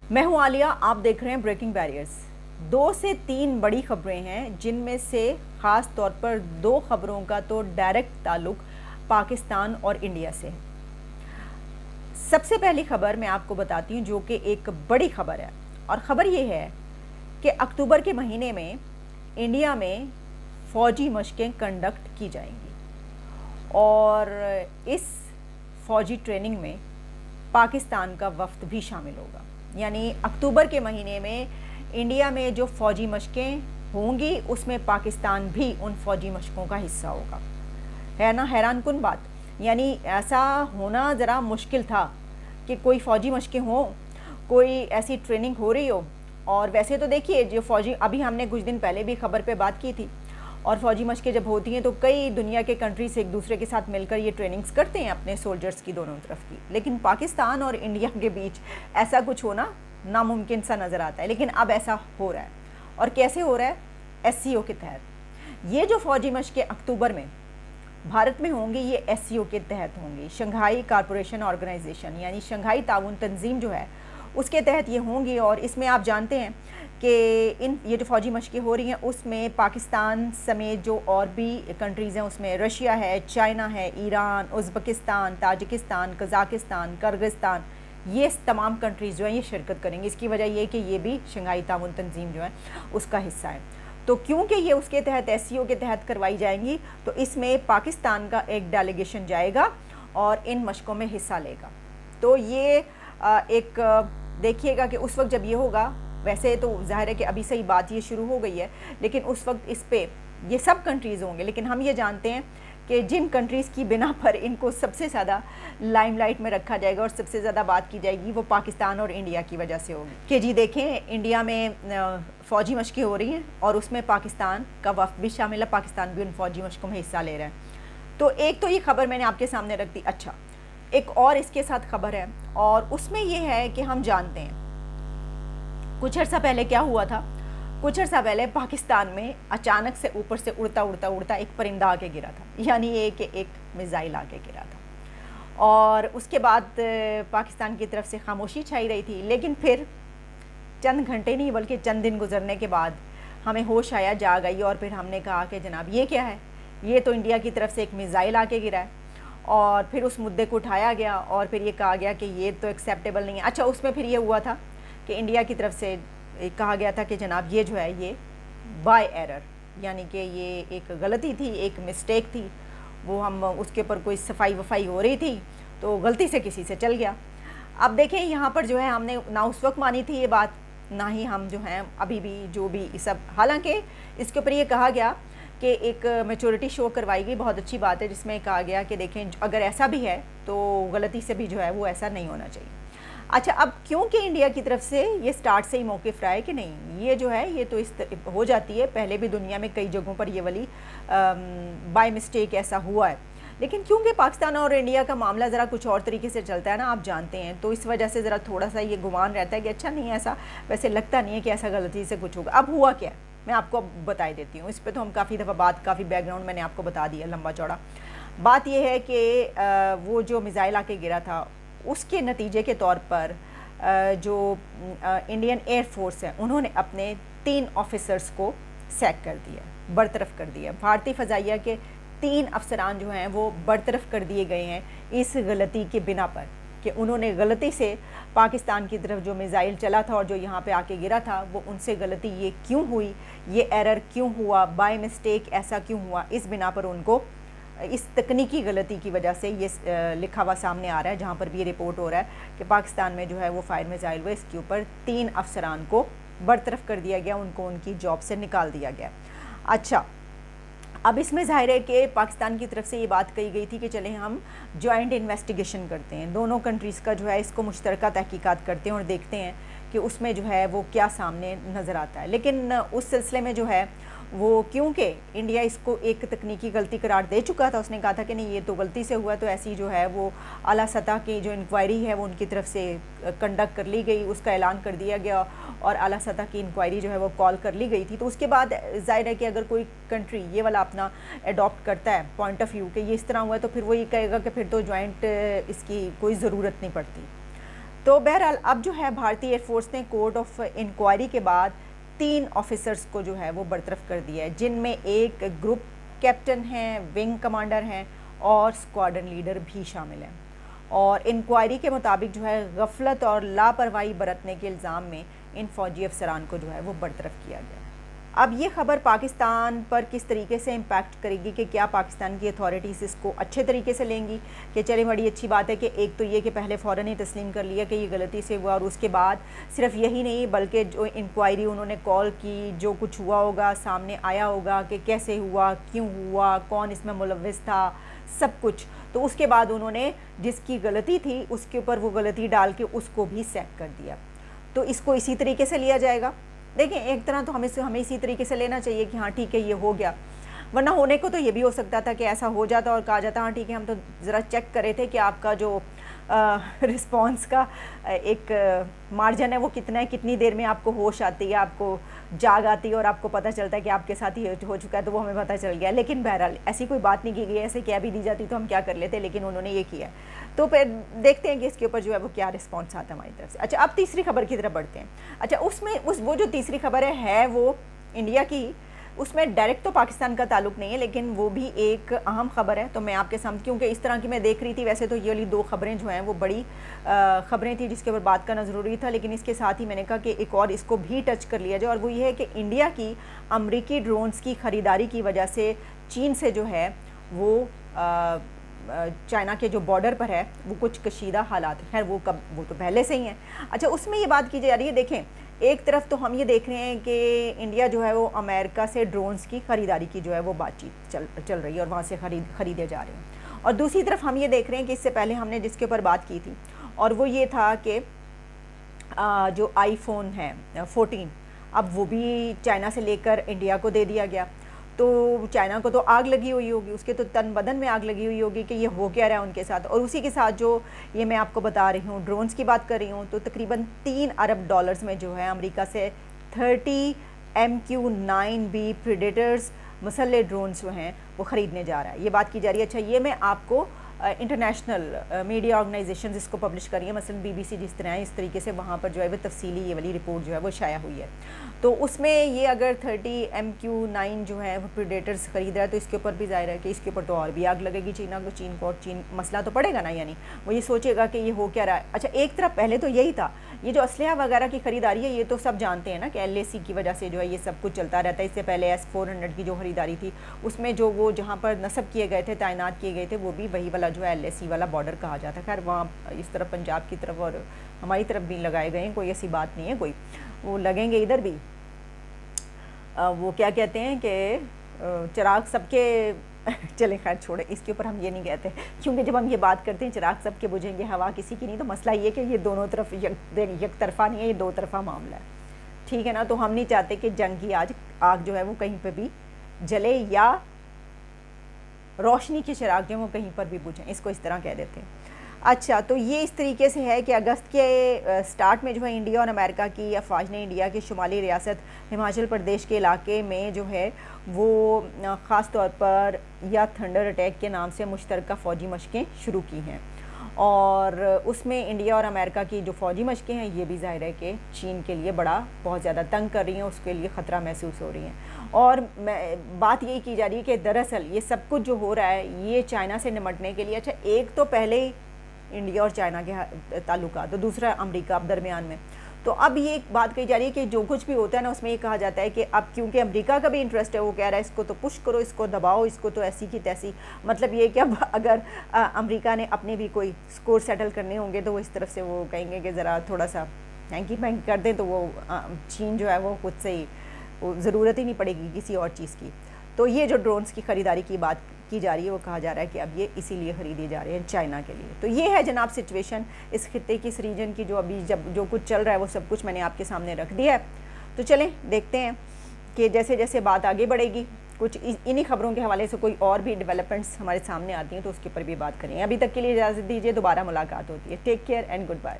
میں ہوں عالیہ، آپ دیکھ رہے ہیں بریکنگ بیریئرز۔ 2 سے 3 بڑی خبریں ہیں جن میں سے خاص طور پر 2 خبروں کا تو ڈائریکٹ تعلق پاکستان اور انڈیا سے ہے۔ سب سے پہلی خبر میں آپ کو بتاتی ہوں جو کہ ایک بڑی خبر ہے، اور خبر یہ ہے کہ اکتوبر کے مہینے میں انڈیا میں فوجی مشقیں کنڈکٹ کی جائیں گی، اور اس فوجی ٹریننگ میں پاکستان کا وفد بھی شامل ہوگا۔ یعنی اکتوبر کے مہینے میں انڈیا میں جو فوجی مشقیں ہوں گی اس میں پاکستان بھی ان فوجی مشقوں کا حصہ ہوگا۔ ہے نا حیران کن بات؟ یعنی ایسا ہونا ذرا مشکل تھا کہ کوئی فوجی مشقیں ہوں، کوئی ایسی ٹریننگ ہو رہی ہو۔ اور ویسے تو دیکھیے جو فوجی، ابھی ہم نے کچھ دن پہلے بھی خبر پہ بات کی تھی، اور فوجی مشقیں جب ہوتی ہیں تو کئی دنیا کے کنٹریز ایک دوسرے کے ساتھ مل کر یہ ٹریننگز کرتے ہیں اپنے سولجرز کی دونوں طرف کی، لیکن پاکستان اور انڈیا کے بیچ ایسا کچھ ہونا ناممکن سا نظر آتا ہے، لیکن اب ایسا ہو رہا ہے۔ اور کیسے ہو رہا ہے؟ ایس سی او کے تحت۔ یہ جو فوجی مشقیں اکتوبر میں بھارت میں ہوں گی، یہ ایس سی او کے تحت ہوں گی، شنگھائی کارپوریشن آرگنائزیشن، یعنی شنگھائی تعاون تنظیم جو ہے اس کے تحت یہ ہوں گی۔ اور اس میں آپ جانتے ہیں کہ یہ جو فوجی مشقیں ہو رہی ہیں اس میں پاکستان سمیت جو اور بھی کنٹریز ہیں، اس میں رشیا ہے، چائنا ہے، ایران، ازبکستان، تاجکستان، قزاقستان، کرغزستان، یہ تمام کنٹریز جو ہیں یہ شرکت کریں گی۔ اس کی وجہ یہ کہ یہ بھی شنگھائی تعاون تنظیم جو ہے اس کا حصہ ہے۔ تو کیونکہ یہ اس کے تحت ایس سی او کے تحت کروائی جائیں گی تو اس میں پاکستان کا ایک ڈیلیگیشن جائے گا اور ان مشقوں میں حصہ لے گا۔ تو یہ ایک دیکھیے گا کہ اس وقت جب یہ ہوگا، ویسے تو ظاہر ہے کہ ابھی سے ہی بات یہ شروع ہو گئی ہے، لیکن اس وقت اس پہ یہ سب کنٹریز ہوں گے، لیکن ہم یہ جانتے ہیں کہ جن کنٹریز کی بنا پر ان کو سب سے زیادہ لائم لائٹ میں رکھا جائے گا اور سب سے زیادہ بات کی جائے گی وہ پاکستان اور انڈیا کی وجہ سے ہوگی کہ جی دیکھیں انڈیا میں فوجی مشقیں ہو رہی ہیں اور اس میں پاکستان کا وفد بھی شامل ہے، پاکستان بھی ان فوجی مشقوں میں حصہ لے رہا ہے۔ تو ایک تو یہ خبر میں نے آپ کے سامنے رکھ دی۔ اچھا، ایک اور اس کے ساتھ خبر ہے، اور اس میں یہ ہے کہ ہم جانتے ہیں کچھ عرصہ پہلے کیا ہوا تھا۔ کچھ عرصہ پہلے پاکستان میں اچانک سے اوپر سے اڑتا ایک پرندہ آ کے گرا تھا، یعنی ایک میزائل آ کے گرا تھا، اور اس کے بعد پاکستان کی طرف سے خاموشی چھائی رہی تھی، لیکن پھر چند گھنٹے نہیں بلکہ چند دن گزرنے کے بعد ہمیں ہوش آیا، جاگ آئی، اور پھر ہم نے کہا کہ جناب یہ کیا ہے؟ یہ تو انڈیا کی طرف سے ایک میزائل آ کے گرا ہے، اور پھر اس مدعے کو اٹھایا گیا اور پھر یہ کہا گیا کہ یہ تو ایکسیپٹیبل نہیں ہے۔ اچھا، اس میں پھر یہ ہوا تھا کہ انڈیا کی طرف سے کہا گیا تھا کہ جناب یہ جو ہے یہ بائی ایرر، یعنی کہ یہ ایک غلطی تھی، ایک مسٹیک تھی، وہ ہم اس کے اوپر کوئی صفائی وفائی ہو رہی تھی تو غلطی سے کسی سے چل گیا۔ اب دیکھیں یہاں پر جو ہے ہم نے نہ اس وقت مانی تھی یہ بات، نہ ہی ہم جو ہیں ابھی بھی جو بھی سب، حالانکہ اس کے اوپر یہ کہا گیا کہ ایک میچورٹی شو کروائی گئی، بہت اچھی بات ہے، جس میں کہا گیا کہ دیکھیں اگر ایسا بھی ہے تو غلطی سے بھی جو ہے وہ ایسا نہیں ہونا چاہیے۔ اچھا، اب کیونکہ انڈیا کی طرف سے یہ سٹارٹ سے ہی موقف رہا ہے کہ نہیں یہ جو ہے یہ تو ہو جاتی ہے، پہلے بھی دنیا میں کئی جگہوں پر یہ والی بائی مسٹیک ایسا ہوا ہے، لیکن کیونکہ پاکستان اور انڈیا کا معاملہ ذرا کچھ اور طریقے سے چلتا ہے نا، آپ جانتے ہیں، تو اس وجہ سے ذرا تھوڑا سا یہ گمان رہتا ہے کہ اچھا نہیں ایسا، ویسے لگتا نہیں ہے کہ ایسا غلطی سے کچھ ہوگا۔ اب ہوا کیا ہے میں آپ کو بتا دیتی ہوں، اس پہ تو ہم کافی دفعہ کافی بیک گراؤنڈ میں نے آپ کو بتا دیا لمبا چوڑا۔ بات یہ ہے کہ وہ جو میزائل آ کے گرا تھا اس کے نتیجے کے طور پر جو انڈین ایئر فورس ہے انہوں نے اپنے 3 آفیسرز کو سیک کر دیا، برطرف کر دیا۔ بھارتی فضائیہ کے 3 افسران جو ہیں وہ برطرف کر دیے گئے ہیں اس غلطی کے بنا پر کہ انہوں نے غلطی سے پاکستان کی طرف جو میزائل چلا تھا اور جو یہاں پہ آ کے گرا تھا وہ ان سے غلطی یہ کیوں ہوئی، یہ ایرر کیوں ہوا، بائی مسٹیک ایسا کیوں ہوا، اس بنا پر ان کو اس تکنیکی غلطی کی وجہ سے یہ لکھا ہوا سامنے آ رہا ہے، جہاں پر بھی یہ رپورٹ ہو رہا ہے کہ پاکستان میں جو ہے وہ فائر میزائل ہوئے، اس کے اوپر 3 افسران کو برطرف کر دیا گیا، ان کو ان کی جاب سے نکال دیا گیا۔ اچھا، اب اس میں ظاہر ہے کہ پاکستان کی طرف سے یہ بات کہی گئی تھی کہ چلیں ہم جوائنٹ انویسٹیگیشن کرتے ہیں، دونوں کنٹریز کا جو ہے اس کو مشترکہ تحقیقات کرتے ہیں اور دیکھتے ہیں کہ اس میں جو ہے وہ کیا سامنے نظر آتا ہے۔ لیکن اس سلسلے میں جو ہے وہ کیونکہ انڈیا اس کو ایک تکنیکی غلطی قرار دے چکا تھا، اس نے کہا تھا کہ نہیں یہ تو غلطی سے ہوا، تو ایسی جو ہے وہ اعلیٰ سطح کی جو انکوائری ہے وہ ان کی طرف سے کنڈکٹ کر لی گئی، اس کا اعلان کر دیا گیا اور اعلیٰ سطح کی انکوائری جو ہے وہ کال کر لی گئی تھی۔ تو اس کے بعد ظاہر ہے کہ اگر کوئی کنٹری یہ والا اپنا اڈاپٹ کرتا ہے پوائنٹ آف ویو کہ یہ اس طرح ہوا ہے تو پھر وہ یہ کہے گا کہ پھر تو جوائنٹ اس کی کوئی ضرورت نہیں پڑتی۔ تو بہرحال اب جو ہے بھارتی ایئر فورس نے کورٹ آف انکوائری کے بعد 3 آفیسرز کو جو ہے وہ برطرف کر دیا ہے، جن میں ایک گروپ کیپٹن ہیں، ونگ کمانڈر ہیں اور اسکواڈرن لیڈر بھی شامل ہیں۔ اور انکوائری کے مطابق جو ہے غفلت اور لاپرواہی برتنے کے الزام میں ان فوجی افسران کو جو ہے وہ برطرف کیا گیا۔ اب یہ خبر پاکستان پر کس طریقے سے امپیکٹ کرے گی کہ کیا پاکستان کی اتھارٹیز اس کو اچھے طریقے سے لیں گی کہ چلیں بڑی اچھی بات ہے کہ ایک تو یہ کہ پہلے فوراً ہی تسلیم کر لیا کہ یہ غلطی سے ہوا، اور اس کے بعد صرف یہی نہیں بلکہ جو انکوائری انہوں نے کال کی، جو کچھ ہوا ہوگا سامنے آیا ہوگا کہ کیسے ہوا، کیوں ہوا، کون اس میں ملوث تھا، سب کچھ، تو اس کے بعد انہوں نے جس کی غلطی تھی اس کے اوپر وہ غلطی ڈال کے اس کو بھی سیک کر دیا۔ تو اس کو اسی طریقے سے لیا جائے گا۔ دیکھیں ایک طرح تو ہمیں اسی طریقے سے لینا چاہیے کہ ہاں ٹھیک ہے یہ ہو گیا، ورنہ ہونے کو تو یہ بھی ہو سکتا تھا کہ ایسا ہو جاتا اور کہا جاتا ہاں ٹھیک ہے ہم تو ذرا چیک کرے تھے کہ آپ کا جو رسپانس کا ایک مارجن ہے وہ کتنا ہے، کتنی دیر میں آپ کو ہوش آتی ہے، آپ کو جاگ آتی ہے اور آپ کو پتہ چلتا ہے کہ آپ کے ساتھ ہی ہو چکا ہے، تو وہ ہمیں پتہ چل گیا۔ لیکن بہرحال ایسی کوئی بات نہیں کی گئی، ایسے کیا بھی دی جاتی تو ہم کیا کر لیتے، لیکن انہوں نے یہ کیا۔ تو پھر دیکھتے ہیں کہ اس کے اوپر جو ہے وہ کیا رسپانس آتا ہے ہماری طرف سے۔ اچھا اب تیسری خبر کی طرف بڑھتے ہیں۔ اچھا اس میں وہ جو تیسری خبر ہے وہ انڈیا کی، اس میں ڈائریکٹ تو پاکستان کا تعلق نہیں ہے لیکن وہ بھی ایک اہم خبر ہے، تو میں آپ کے سامنے کیونکہ اس طرح کی میں دیکھ رہی تھی، ویسے تو یہ والی 2 خبریں جو ہیں وہ بڑی خبریں تھیں جس کے اوپر بات کرنا ضروری تھا، لیکن اس کے ساتھ ہی میں نے کہا کہ ایک اور اس کو بھی ٹچ کر لیا جائے، اور وہ یہ ہے کہ انڈیا کی امریکی ڈرونز کی خریداری کی وجہ سے چین سے جو ہے وہ چائنا کے جو بارڈر پر ہے وہ کچھ کشیدہ حالات ہیں، خیر وہ تو پہلے سے ہی ہیں۔ اچھا اس میں یہ بات کی جا رہی ہے، دیکھیں ایک طرف تو ہم یہ دیکھ رہے ہیں کہ انڈیا جو ہے وہ امریکہ سے ڈرونز کی خریداری کی جو ہے وہ بات چیت چل رہی ہے اور وہاں سے خریدے جا رہے ہیں، اور دوسری طرف ہم یہ دیکھ رہے ہیں کہ اس سے پہلے ہم نے جس کے اوپر بات کی تھی اور وہ یہ تھا کہ جو آئی فون ہے 14 اب وہ بھی چائنا سے لے کر انڈیا کو دے دیا گیا، تو چائنا کو تو آگ لگی ہوئی ہوگی، اس کے تو تن بدن میں آگ لگی ہوئی ہوگی کہ یہ ہو کیا رہا ہے ان کے ساتھ، اور اسی کے ساتھ جو یہ میں آپ کو بتا رہی ہوں ڈرونز کی بات کر رہی ہوں، تو تقریباً $3 ارب میں جو ہے امریکہ سے 30 MQ-9B پریڈیٹرز مسلح ڈرونز جو ہیں وہ خریدنے جا رہا ہے، یہ بات کی جا رہی ہے۔ اچھا یہ میں آپ کو انٹرنیشنل میڈیا آرگنائزیشنز اس کو پبلش کر رہی ہیں، مثلا BBC جس طرح ہے اس طریقے سے وہاں پر جو ہے وہ تفصیلی یہ والی رپورٹ جو ہے وہ شائع ہوئی ہے، تو اس میں یہ اگر 30 MQ-9 جو ہے وہ پریڈیٹرز خرید رہا ہے تو اس کے اوپر بھی ظاہر ہے کہ اس کے اوپر تو اور بھی آگ لگے گی چین کو، اور چین مسئلہ تو پڑے گا نا، یعنی وہ یہ سوچے گا کہ یہ ہو کیا رہا ہے۔ اچھا ایک طرف پہلے تو یہی تھا، یہ جو اسلحہ وغیرہ کی خریداری ہے یہ تو سب جانتے ہیں نا کہ LAC کی وجہ سے جو ہے یہ سب کچھ چلتا رہتا ہے، اس سے پہلے S-400 کی جو خریداری تھی اس میں جو وہ جہاں پر نصب کیے گئے تھے، تعینات کیے گئے تھے، وہ بھی وہی والا جو ہے LAC والا بارڈر کہا جاتا ہے، خیر وہاں اس طرف پنجاب کی طرف اور ہماری طرف بھی لگائے گئے ہیں، کوئی ایسی بات نہیں ہے، کوئی وہ لگیں گے ادھر بھی، وہ کیا کہتے ہیں کہ چراغ سب کے چلیں خیر چھوڑیں اس کے اوپر ہم یہ نہیں کہتے، کیونکہ جب ہم یہ بات کرتے ہیں چراغ سب کے بجھیں گے ہوا کسی کی نہیں، تو مسئلہ یہ کہ یہ دونوں طرف یک طرفہ نہیں ہے، یہ 2 طرفہ معاملہ ہے، ٹھیک ہے نا، تو ہم نہیں چاہتے کہ جنگ کی آگ جو ہے وہ کہیں پہ بھی جلے یا روشنی کے چراغ جو ہیں وہ کہیں پر بھی بجھیں، اس کو اس طرح کہہ دیتے ہیں۔ اچھا تو یہ اس طریقے سے ہے کہ اگست کے سٹارٹ میں جو ہے انڈیا اور امریکہ کی افواج نے انڈیا کی شمالی ریاست ہماچل پردیش کے علاقے میں جو ہے وہ خاص طور پر یا تھنڈر اٹیک کے نام سے مشترکہ فوجی مشقیں شروع کی ہیں، اور اس میں انڈیا اور امریکہ کی جو فوجی مشقیں ہیں یہ بھی ظاہر ہے کہ چین کے لیے بہت زیادہ تنگ کر رہی ہیں، اس کے لیے خطرہ محسوس ہو رہی ہیں، اور بات یہی کی جا رہی ہے کہ دراصل یہ سب کچھ جو ہو رہا ہے یہ چائنا سے نمٹنے کے لیے، اچھا ایک تو پہلے ہی انڈیا اور چائنا کے تعلقات، تو دوسرا امریکہ اب درمیان میں، تو اب یہ ایک بات کہی جا رہی ہے کہ جو کچھ بھی ہوتا ہے نا اس میں یہ کہا جاتا ہے کہ اب کیونکہ امریکہ کا بھی انٹرسٹ ہے، وہ کہہ رہا ہے اس کو تو پش کرو، اس کو دباؤ، اس کو تو ایسی کی تیسی، مطلب یہ کہ اب اگر امریکہ نے اپنے بھی کوئی سکور سیٹل کرنے ہوں گے تو وہ اس طرف سے وہ کہیں گے کہ ذرا تھوڑا سا ہینکی پینکی کر دیں، تو وہ چین جو ہے وہ خود سے ہی ضرورت ہی نہیں پڑے گی کسی اور چیز کی۔ تو یہ جو ڈرونز کی خریداری کی بات کی جا رہی ہے وہ کہا جا رہا ہے کہ اب یہ اسی لیے خریدے جا رہے ہیں چائنا کے لیے۔ تو یہ ہے جناب سچویشن اس خطے کی، اس ریجن کی، جو ابھی جو کچھ چل رہا ہے وہ سب کچھ میں نے آپ کے سامنے رکھ دیا ہے۔ تو چلیں دیکھتے ہیں کہ جیسے جیسے بات آگے بڑھے گی کچھ انہی خبروں کے حوالے سے کوئی اور بھی ڈیولپمنٹس ہمارے سامنے آتی ہیں تو اس کے اوپر بھی بات کریں۔ ابھی تک کے لیے اجازت دیجیے، دوبارہ ملاقات ہوتی ہے۔ Take care and good bye.